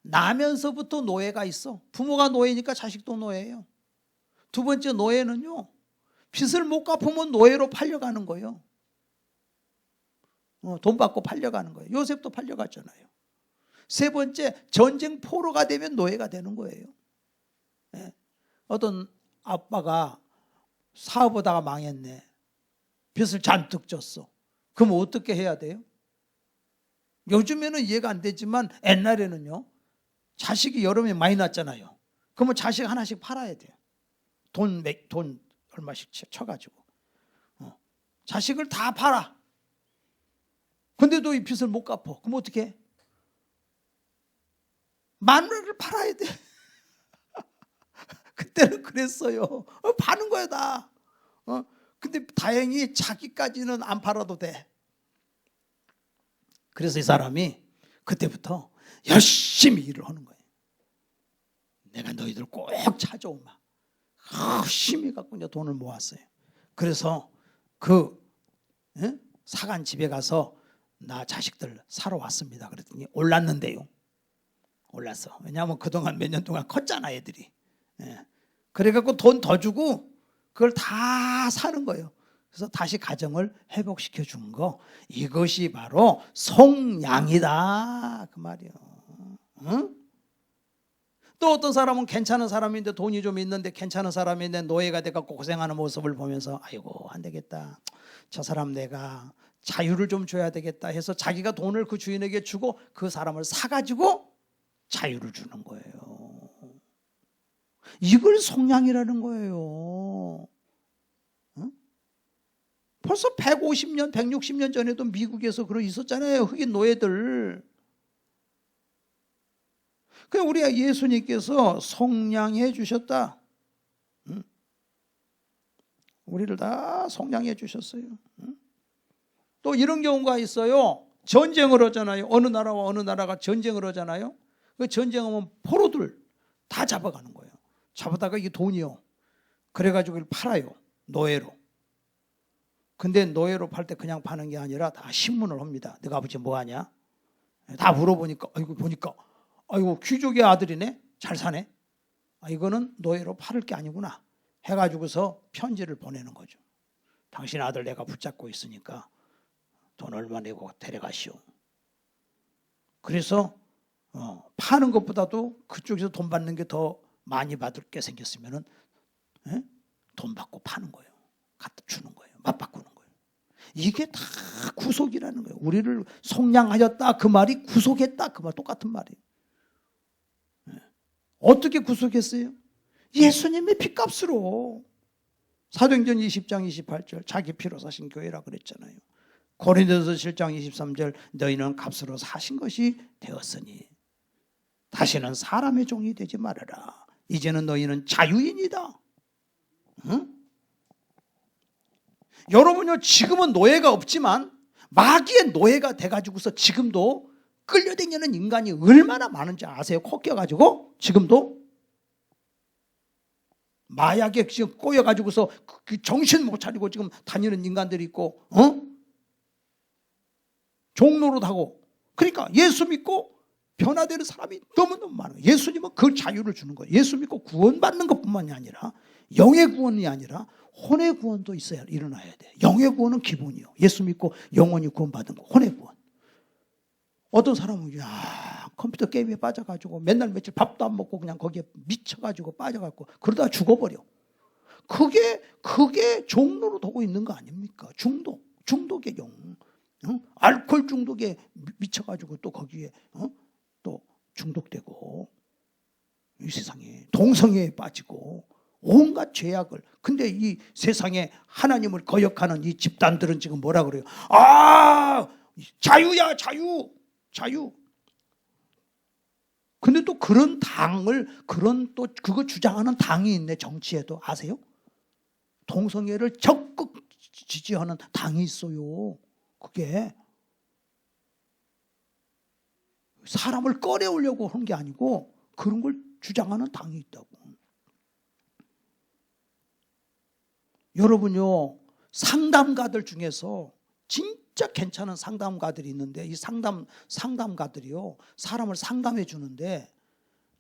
나면서부터 노예가 있어. 부모가 노예니까 자식도 노예예요. 두 번째 노예는요, 빚을 못 갚으면 노예로 팔려가는 거예요. 돈 받고 팔려가는 거예요. 요셉도 팔려갔잖아요. 세 번째, 전쟁 포로가 되면 노예가 되는 거예요. 네. 어떤 아빠가 사업하다가 망했네. 빚을 잔뜩 졌어. 그럼 어떻게 해야 돼요? 요즘에는 이해가 안 되지만 옛날에는요, 자식이 여러 명 많이 낳았잖아요. 그러면 자식 하나씩 팔아야 돼요. 돈 얼마씩 쳐가지고. 자식을 다 팔아. 근데도 이 빚을 못 갚어. 그럼 어떻게 해? 마누라를 팔아야 돼. 그때는 그랬어요. 파는 거야 다. 근데 다행히 자기까지는 안 팔아도 돼. 그래서 이 사람이 그때부터 열심히 일을 하는 거예요. 내가 너희들 꼭 찾아오마. 열심히 갖고 이제 돈을 모았어요. 그래서 그 사간 집에 가서 나 자식들 사러 왔습니다. 그랬더니 올랐는데요. 올랐어. 왜냐하면 그동안 몇 년 동안 컸잖아, 애들이. 그래갖고 돈 더 주고 그걸 다 사는 거예요. 그래서 다시 가정을 회복시켜 준 거, 이것이 바로 속량이다, 그 말이에요. 응? 또 어떤 사람은 괜찮은 사람인데 돈이 좀 있는데 괜찮은 사람인데 노예가 돼갖고 고생하는 모습을 보면서 아이고 안 되겠다, 저 사람 내가 자유를 좀 줘야 되겠다 해서 자기가 돈을 그 주인에게 주고 그 사람을 사가지고 자유를 주는 거예요. 이걸 속량이라는 거예요. 응? 벌써 150년, 160년 전에도 미국에서 그런 있었잖아요. 흑인 노예들. 그 우리 예수님께서 속량해 주셨다. 우리를 다 속량해 주셨어요. 또 이런 경우가 있어요. 전쟁을 하잖아요. 어느 나라와 어느 나라가 전쟁을 하잖아요. 그 전쟁하면 포로들 다 잡아가는 거예요. 잡아다가 이게 돈이요. 그래가지고 이걸 팔아요. 노예로. 근데 노예로 팔 때 그냥 파는 게 아니라 다 신문을 합니다. 너가 아버지 뭐 하냐? 다 물어보니까 아이고 보니까 아이고 귀족의 아들이네. 잘 사네. 아, 이거는 노예로 팔을 게 아니구나. 해가지고서 편지를 보내는 거죠. 당신 아들 내가 붙잡고 있으니까 돈 얼마 내고 데려가시오. 그래서 파는 것보다도 그쪽에서 돈 받는 게 더 많이 받을 게 생겼으면은 돈 받고 파는 거예요. 갖다 주는 거예요. 맞바꾸는 거예요. 이게 다 구속이라는 거예요. 우리를 속량하였다 그 말이 구속했다 그 말 똑같은 말이에요. 어떻게 구속했어요? 예수님의 피값으로. 사도행전 20장 28절 자기 피로 사신 교회라 그랬잖아요. 고린도서 7장 23절 너희는 값으로 사신 것이 되었으니 다시는 사람의 종이 되지 말아라. 이제는 너희는 자유인이다. 응? 여러분요 지금은 노예가 없지만 마귀의 노예가 돼가지고서 지금도 끌려다니는 인간이 얼마나 많은지 아세요? 코 껴가지고 지금도 마약에 지금 꼬여가지고서 정신 못 차리고 지금 다니는 인간들이 있고, 종로로 하고. 그러니까 예수 믿고 변화되는 사람이 너무너무 많아요. 예수님은 그 자유를 주는 거예요. 예수 믿고 구원받는 것뿐만이 아니라 영의 구원이 아니라 혼의 구원도 있어야 일어나야 돼. 영의 구원은 기본이요. 예수 믿고 영원히 구원받은 거, 혼의 구원. 어떤 사람은 컴퓨터 게임에 빠져가지고 맨날 며칠 밥도 안 먹고 그냥 거기에 미쳐가지고 빠져가지고 그러다 죽어버려. 그게 종로로 도고 있는 거 아닙니까? 중독의 영. 알코올 중독에 미쳐가지고 또 거기에 또 중독되고 이 세상에 동성애에 빠지고 온갖 죄악을. 근데 이 세상에 하나님을 거역하는 이 집단들은 지금 뭐라 그래요? 자유야 자유. 근데 또 그런 그거 주장하는 당이 있네. 정치에도 아세요? 동성애를 적극 지지하는 당이 있어요. 그게 사람을 꺼내오려고 한 게 아니고 그런 걸 주장하는 당이 있다고. 여러분요 상담가들 중에서 진짜 괜찮은 상담가들이 있는데 이 상담가들이요 사람을 상담해 주는데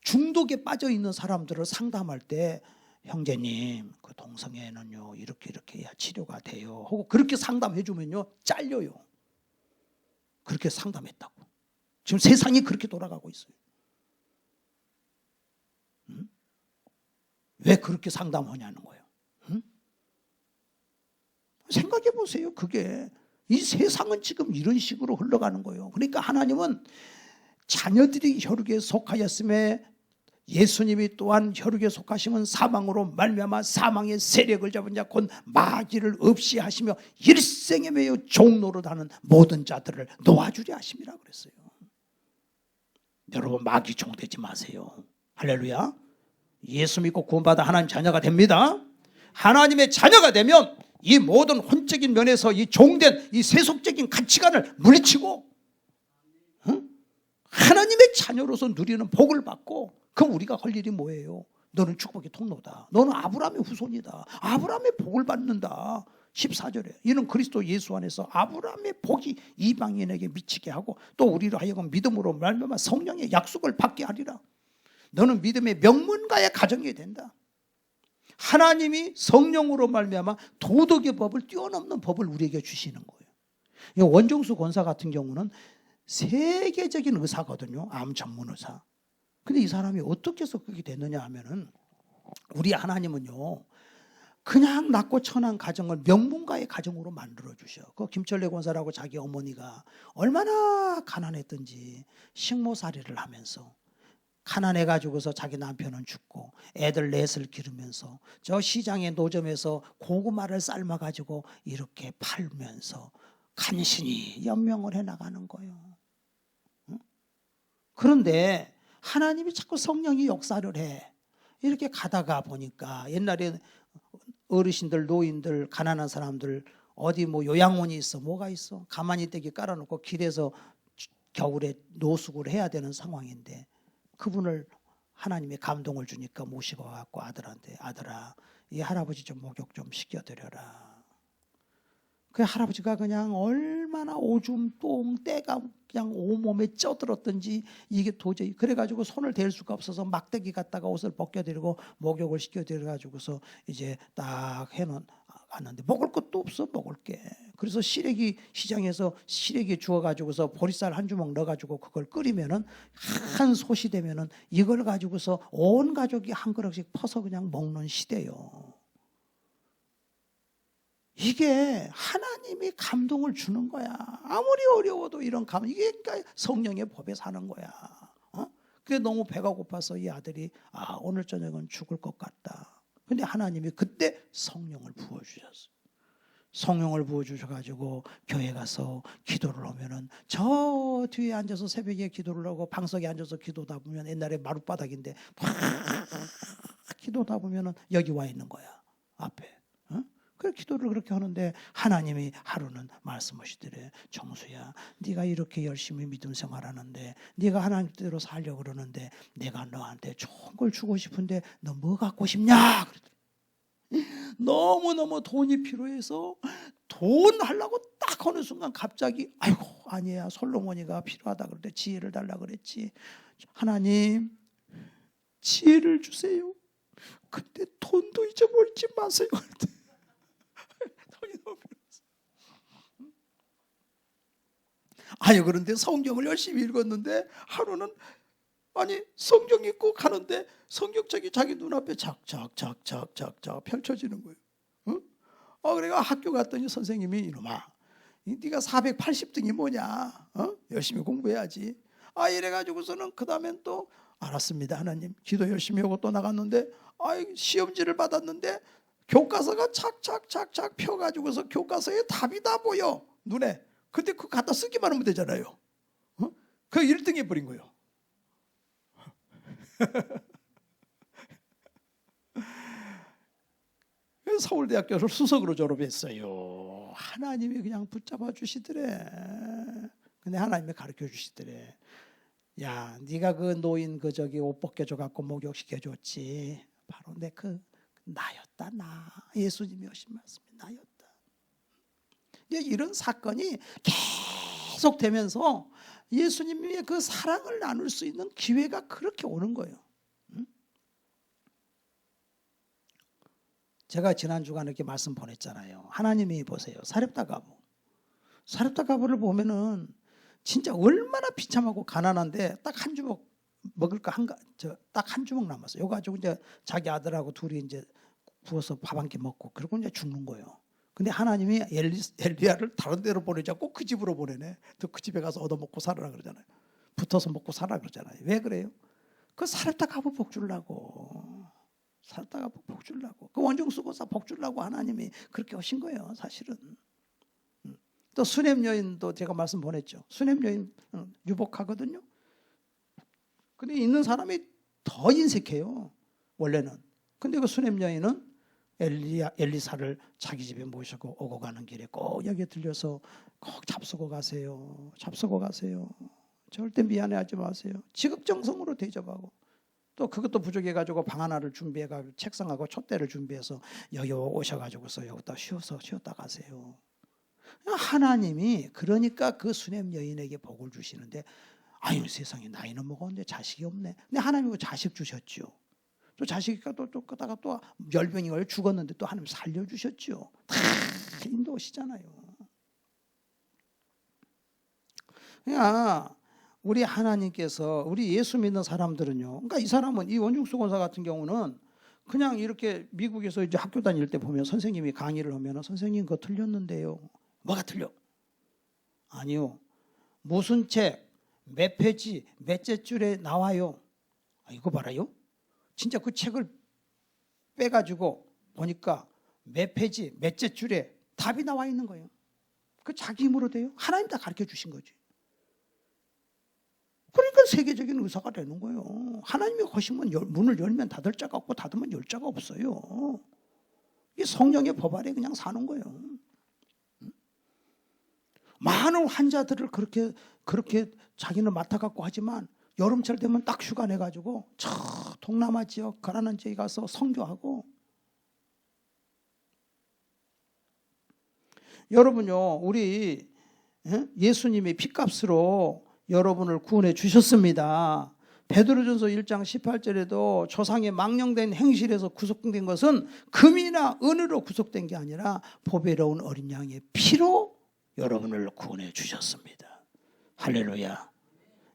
중독에 빠져 있는 사람들을 상담할 때 형제님 그 동성애는요 이렇게 해야 치료가 돼요 하고 그렇게 상담해 주면요 잘려요. 그렇게 상담했다고. 지금 세상이 그렇게 돌아가고 있어요. 왜 그렇게 상담하냐는 거예요. 생각해 보세요. 그게 이 세상은 지금 이런 식으로 흘러가는 거예요. 그러니까 하나님은 자녀들이 혈육에 속하였음에 예수님이 또한 혈육에 속하시면 사망으로 말미암아 사망의 세력을 잡은 자 곧 마귀를 없이 하시며 일생에 매여 종로로 다는 모든 자들을 놓아주려 하심이라 그랬어요. 여러분 마귀 종 되지 마세요. 할렐루야. 예수 믿고 구원받아 하나님 자녀가 됩니다. 하나님의 자녀가 되면 이 모든 혼적인 면에서 이 종된 이 세속적인 가치관을 물리치고 하나님의 자녀로서 누리는 복을 받고 그럼 우리가 할 일이 뭐예요? 너는 축복의 통로다. 너는 아브라함의 후손이다. 아브라함의 복을 받는다. 14절에 이는 그리스도 예수 안에서 아브라함의 복이 이방인에게 미치게 하고 또 우리로 하여금 믿음으로 말미암아 성령의 약속을 받게 하리라. 너는 믿음의 명문가의 가정이 된다. 하나님이 성령으로 말미암아 도덕의 법을 뛰어넘는 법을 우리에게 주시는 거예요. 원종수 권사 같은 경우는 세계적인 의사거든요. 암 전문 의사. 근데 이 사람이 어떻게 해서 그렇게 됐느냐 하면은 우리 하나님은요 그냥 낮고 천한 가정을 명문가의 가정으로 만들어 주셔. 그 김철래 권사라고 자기 어머니가 얼마나 가난했던지 식모살이를 하면서 가난해 가지고서 자기 남편은 죽고 애들 넷을 기르면서 저 시장의 노점에서 고구마를 삶아 가지고 이렇게 팔면서 간신히 연명을 해 나가는 거예요. 그런데 하나님이 자꾸 성령이 역사를 해. 이렇게 가다가 보니까 옛날에 어르신들, 노인들, 가난한 사람들 어디 뭐 요양원이 있어, 뭐가 있어? 가만히 떼기 깔아놓고 길에서 겨울에 노숙을 해야 되는 상황인데 그분을 하나님이 감동을 주니까 모시고 와갖고 아들한테, 아들아, 이 할아버지 좀 목욕 좀 시켜드려라. 그 할아버지가 그냥 얼마나 오줌 똥 때가 그냥 온몸에 쪄들었던지 이게 도저히 그래가지고 손을 댈 수가 없어서 막대기 갖다가 옷을 벗겨드리고 목욕을 시켜드려가지고서 이제 딱 해놓은 왔는데 먹을 것도 없어, 먹을 게. 그래서 시래기 시장에서 시래기 주워가지고서 보리쌀 한 주먹 넣어가지고 그걸 끓이면은 한 솥이 되면은 이걸 가지고서 온 가족이 한 그릇씩 퍼서 그냥 먹는 시대요. 이게 하나님이 감동을 주는 거야. 아무리 어려워도 이런 감동, 이게 그러니까 성령의 법에 사는 거야. 그게 너무 배가 고파서 이 아들이 오늘 저녁은 죽을 것 같다. 근데 하나님이 그때 성령을 부어주셨어요. 성령을 부어주셔가지고 교회 가서 기도를 하면은 저 뒤에 앉아서 새벽에 기도를 하고 방석에 앉아서 기도다 보면 옛날에 마룻바닥인데 막 기도다 보면은 여기 와 있는 거야. 앞에. 그 기도를 그렇게 하는데 하나님이 하루는 말씀하시더래. 정수야, 네가 이렇게 열심히 믿음 생활하는데 네가 하나님 뜻대로 살려고 그러는데 내가 너한테 좋은 걸 주고 싶은데 너 뭐 갖고 싶냐? 그러더래. 너무너무 돈이 필요해서 돈 하려고 딱 하는 순간 갑자기 아이고 아니야 솔로몬이가 필요하다 그럴 때 지혜를 달라 그랬지. 하나님 지혜를 주세요. 근데 돈도 잊어버리지 마세요. 아니 그런데 성경을 열심히 읽었는데 하루는 아니 성경 읽고 가는데 성경책이 자기 눈앞에 작작작작작작 펼쳐지는 거예요. 응? 그래가 학교 갔더니 선생님이 이놈아 네가 480등이 뭐냐? 열심히 공부해야지. 이래가지고서는 그 다음엔 또 알았습니다 하나님 기도 열심히 하고 또 나갔는데 시험지를 받았는데 교과서가 착착착착 펴가지고서 교과서에 답이 다 보여 눈에. 근데 그거 갖다 쓰기만 하면 되잖아요. 그 1등 해버린 거예요. 서울대학교를 수석으로 졸업했어요. 하나님이 그냥 붙잡아 주시더래. 근데 하나님이 가르쳐 주시더래. 야, 네가 그 노인 그 저기 옷 벗겨줘 갖고 목욕시켜 줬지. 바로 내 그 나였다 나. 예수님이 하신 말씀이 나였다. 이런 사건이 계속 되면서 예수님의 그 사랑을 나눌 수 있는 기회가 그렇게 오는 거예요. 제가 지난 주간에 이렇게 말씀 보냈잖아요. 하나님이 보세요. 사렙다 가부를 보면은 진짜 얼마나 비참하고 가난한데 딱 한 주먹 먹을 거 딱 한 주먹 남았어요. 이거 가지고 이제 자기 아들하고 둘이 이제 구워서 밥 한 끼 먹고 그러고 이제 죽는 거예요. 근데 하나님이 엘리야를 다른 데로 보내지 않고 그 집으로 보내네. 또 그 집에 가서 얻어먹고 살아라 그러잖아요. 붙어서 먹고 살아 그러잖아요. 왜 그래요? 그 사렙다 가부 복 주려고. 사렙다 가부 복 주려고. 그 원정수고사 복 주려고 하나님이 그렇게 하신 거예요. 사실은. 또 수냄 여인도 제가 말씀 보냈죠. 수냄 여인 유복하거든요. 근데 있는 사람이 더 인색해요. 원래는. 근데 그 수냄 여인은 엘리사를 자기 집에 모시고 오고 가는 길에 꼭 여기 들려서 꼭 잡수고 가세요. 잡수고 가세요. 절대 미안해하지 마세요. 지극정성으로 대접하고 또 그것도 부족해가지고 방 하나를 준비해가지고 책상하고 촛대를 준비해서 여기 오셔가지고서 여기다 쉬었다 가세요. 하나님이 그러니까 그 수냄 여인에게 복을 주시는데 아유 세상에 나이는 먹었는데 자식이 없네. 근데 하나님이 자식 주셨죠. 또 자식이가 또 그다가 또 열병이 걸려 죽었는데 또 하나님 살려주셨죠. 다 인도하시잖아요. 그러니까 우리 하나님께서 우리 예수 믿는 사람들은요. 그러니까 이 사람은 이 원중수 권사 같은 경우는 그냥 이렇게 미국에서 이제 학교 다닐 때 보면 선생님이 강의를 하면 선생님 그거 틀렸는데요. 뭐가 틀려? 아니요. 무슨 책, 몇 페이지, 몇째 줄에 나와요. 이거 봐라요. 진짜 그 책을 빼가지고 보니까 몇 페이지, 몇째 줄에 답이 나와 있는 거예요. 그 자기 힘으로 돼요? 하나님 다 가르쳐 주신 거지. 그러니까 세계적인 의사가 되는 거예요. 하나님이 하시면 문을 열면 닫을 자가 없고 닫으면 열 자가 없어요. 이 성령의 법 아래 그냥 사는 거예요. 많은 환자들을 그렇게 자기는 맡아갖고 하지만 여름철 되면 딱 휴가 내가지고 저 동남아 지역 가난한 지역에 가서 선교하고. 여러분요, 우리 예수님이 핏값으로 여러분을 구원해 주셨습니다. 베드로전서 1장 18절에도 조상의 망령된 행실에서 구속된 것은 금이나 은으로 구속된 게 아니라 보배로운 어린 양의 피로 여러분을 구원해 주셨습니다. 할렐루야.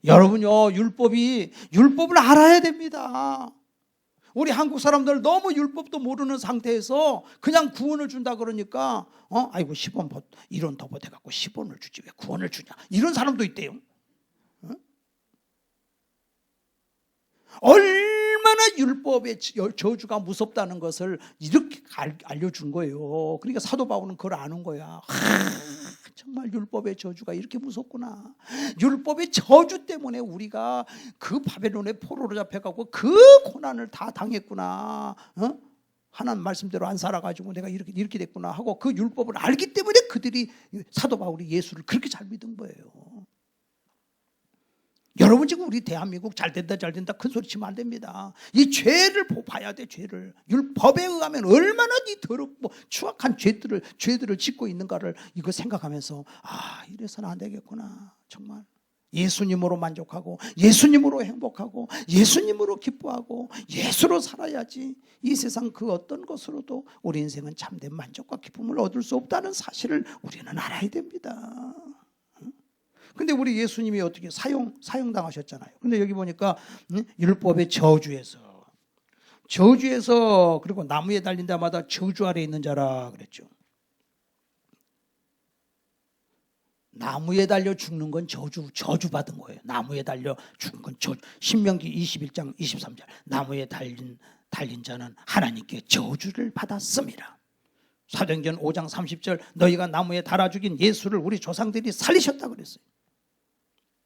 여러분요, 율법을 알아야 됩니다. 우리 한국 사람들 너무 율법도 모르는 상태에서 그냥 구원을 준다 그러니까 아이고 10원 1원 더 보태갖고 10원을 주지 왜 구원을 주냐, 이런 사람도 있대요. 얼마나 율법의 저주가 무섭다는 것을 이렇게 알려준 거예요. 그러니까 사도 바울은 그걸 아는 거야. 정말 율법의 저주가 이렇게 무섭구나. 율법의 저주 때문에 우리가 그 바벨론의 포로로 잡혀가고 그 고난을 다 당했구나. 하나님 말씀대로 안 살아가지고 내가 이렇게 됐구나 하고 그 율법을 알기 때문에 그들이 사도 바울이 예수를 그렇게 잘 믿은 거예요. 여러분 지금 우리 대한민국 잘 된다 큰 소리 치면 안 됩니다. 이 죄를 봐야 돼. 죄를 율법에 의하면 얼마나 이 더럽고 추악한 죄들을 짓고 있는가를 이거 생각하면서 이래서는 안 되겠구나. 정말 예수님으로 만족하고 예수님으로 행복하고 예수님으로 기뻐하고 예수로 살아야지 이 세상 그 어떤 것으로도 우리 인생은 참된 만족과 기쁨을 얻을 수 없다는 사실을 우리는 알아야 됩니다. 근데 우리 예수님이 어떻게 사형당하셨잖아요. 근데 여기 보니까 율법의 저주에서 그리고 나무에 달린 자마다 저주 아래 있는 자라 그랬죠. 나무에 달려 죽는 건 저주 받은 거예요. 나무에 달려 죽는 건 저주. 신명기 21장 23절. 나무에 달린 자는 하나님께 저주를 받았습니다. 사도행전 5장 30절. 너희가 나무에 달아 죽인 예수를 우리 조상들이 살리셨다 그랬어요.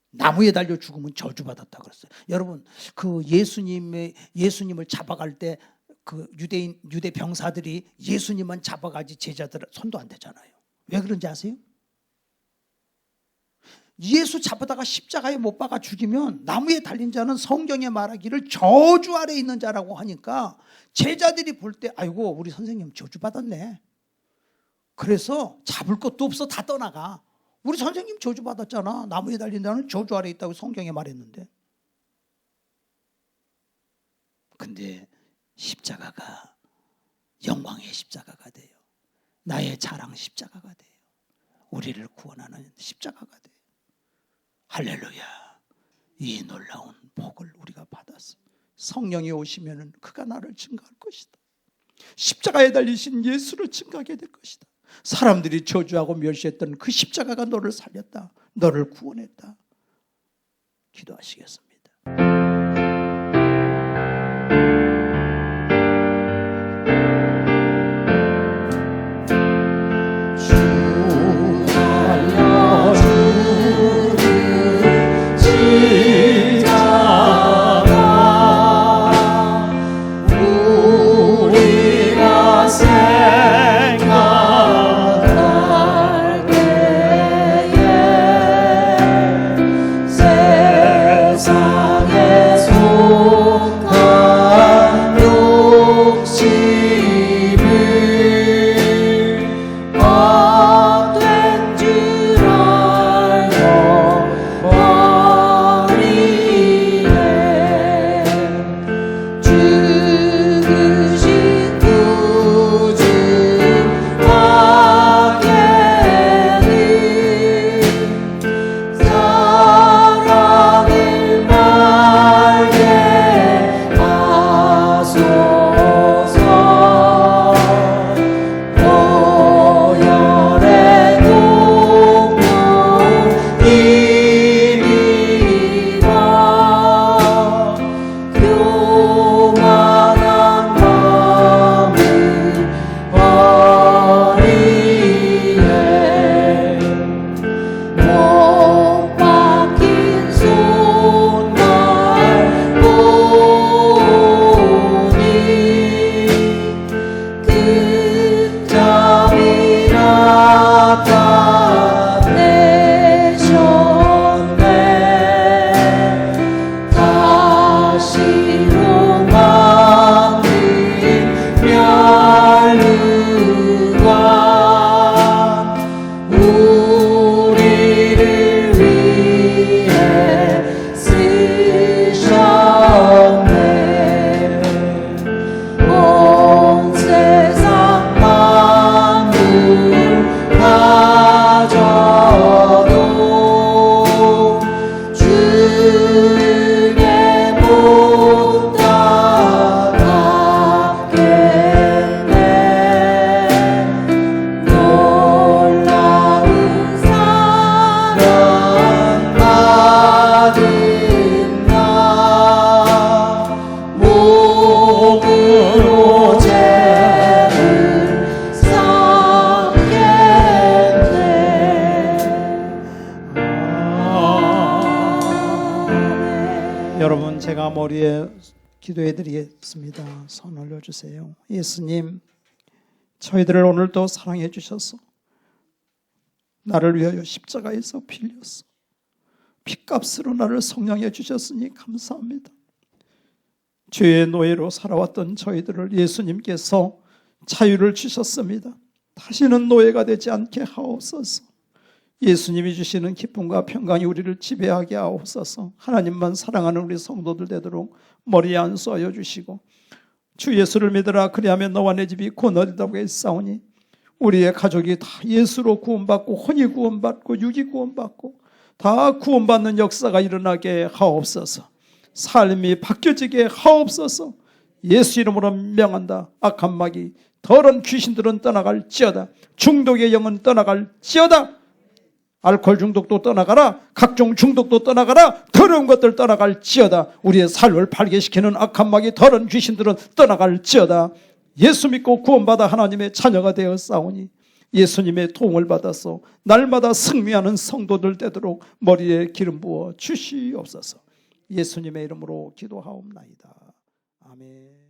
나무에 달려 죽으면 저주받았다 그랬어요. 여러분 그 예수님을 잡아갈 때 그 유대 병사들이 예수님만 잡아가지 제자들 손도 안 대잖아요. 왜 그런지 아세요? 예수 잡아다가 십자가에 못 박아 죽이면 나무에 달린 자는 성경에 말하기를 저주 아래 있는 자라고 하니까 제자들이 볼 때 아이고 우리 선생님 저주받았네. 그래서 잡을 것도 없어 다 떠나가. 우리 선생님 저주받았잖아. 나무에 달린 자는 저주 아래 있다고 성경에 말했는데. 근데 십자가가 영광의 십자가가 돼요. 나의 자랑 십자가가 돼요. 우리를 구원하는 십자가가 돼요. 할렐루야. 이 놀라운 복을 우리가 받았어요. 성령이 오시면 그가 나를 증거할 것이다. 십자가에 달리신 예수를 증거하게 될 것이다. 사람들이 저주하고 멸시했던 그 십자가가 너를 살렸다. 너를 구원했다. 기도하시겠습니다. 여러분, 제가 머리에 기도해 드리겠습니다. 손 올려주세요. 예수님, 저희들을 오늘도 사랑해 주셔서 나를 위하여 십자가에서 피 흘렸어. 피값으로 나를 속량해 주셨으니 감사합니다. 죄의 노예로 살아왔던 저희들을 예수님께서 자유를 주셨습니다. 다시는 노예가 되지 않게 하옵소서. 예수님이 주시는 기쁨과 평강이 우리를 지배하게 하옵소서. 하나님만 사랑하는 우리 성도들 되도록 머리에 안수하여 주시고, 주 예수를 믿으라 그리하면 너와 내 집이 곧 얻으리라고 했사오니 우리의 가족이 다 예수로 구원받고 혼이 구원받고 육이 구원받고 다 구원받는 역사가 일어나게 하옵소서. 삶이 바뀌어지게 하옵소서. 예수 이름으로 명한다. 악한 마귀 더러운 귀신들은 떠나갈지어다. 중독의 영은 떠나갈지어다. 알코올 중독도 떠나가라. 각종 중독도 떠나가라. 더러운 것들 떠나갈지어다. 우리의 삶을 발견시키는 악한 마귀 더러운 귀신들은 떠나갈지어다. 예수 믿고 구원받아 하나님의 자녀가 되어 싸우니 예수님의 도움을 받아서 날마다 승리하는 성도들 되도록 머리에 기름 부어 주시옵소서. 예수님의 이름으로 기도하옵나이다. 아멘.